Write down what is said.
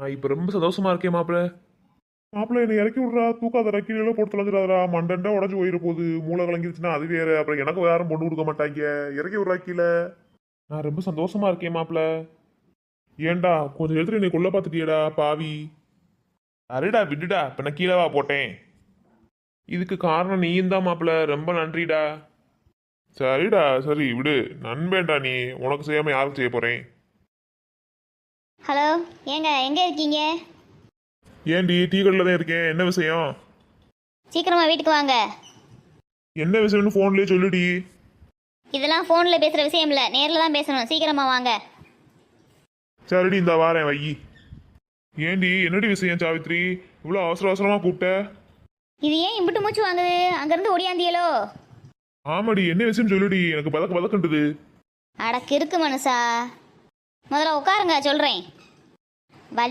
நான் இப்போ ரொம்ப சந்தோஷமா இருக்கேன் மாப்பிள்ள. மாப்பிள்ள என்னை இறக்கி விட்றா, தூக்காத கீழே போட்டு தொலைஞ்சிடாதரா, மண்டண்டா உடஞ்சு போயிட போகுது, மூளை கலங்கிருச்சுன்னா அது வேற, அப்புறம் எனக்கு யாரும் பொண்ணு கொடுக்க மாட்டாங்க. இறக்கி விட்றா கீழே. நான் ரொம்ப சந்தோஷமா இருக்கேன் மாப்பிள்ள. ஏன்டா கொஞ்சம் எடுத்துட்டு என்னை கொல்ல பார்த்துட்டியடா பாவி. அரேடா விடுடா, இப்போ நான் கீழேவா போட்டேன். இதுக்கு காரணம் நீயும் தான் மாப்பிள்ள, ரொம்ப நன்றிடா. சரிடா சரி விடு, நண்பேன்டா நீ, உனக்கு செய்யாம யாருக்கு செய்ய போறேன். ஹலோ, ஏங்க எங்கே இருக்கீங்க? ஏன்டி டீ கடையில் தான் இருக்கேன், என்ன விஷயம்? சீக்கிரமாக வீட்டுக்கு வாங்க. என்ன விஷயம்னு ஃபோன்லேயே சொல்லுடி. இதெல்லாம் ஃபோனில் பேசுகிற விஷயம் இல்லை, நேரில் தான் பேசணும். சீக்கிரமாக வாங்க. சரிடி இந்த வாரேன் வை. ஏண்டி என்னடி விஷயம் சாவித்ரி, இவ்வளோ அவசர அவசரமாக கூப்பிட்ட? இது ஏன் இம்பிட்டு மூச்சு வாங்குது? அங்கேருந்து ஒடியாந்தியலோ? ஆமாடி என்ன விஷயம் சொல்லுடி, எனக்கு பதக்க பதக்கண்டுது. அடக்கு இருக்கு மனுஷா, முதல்ல உட்காருங்க சொல்கிறேன். வள்ளி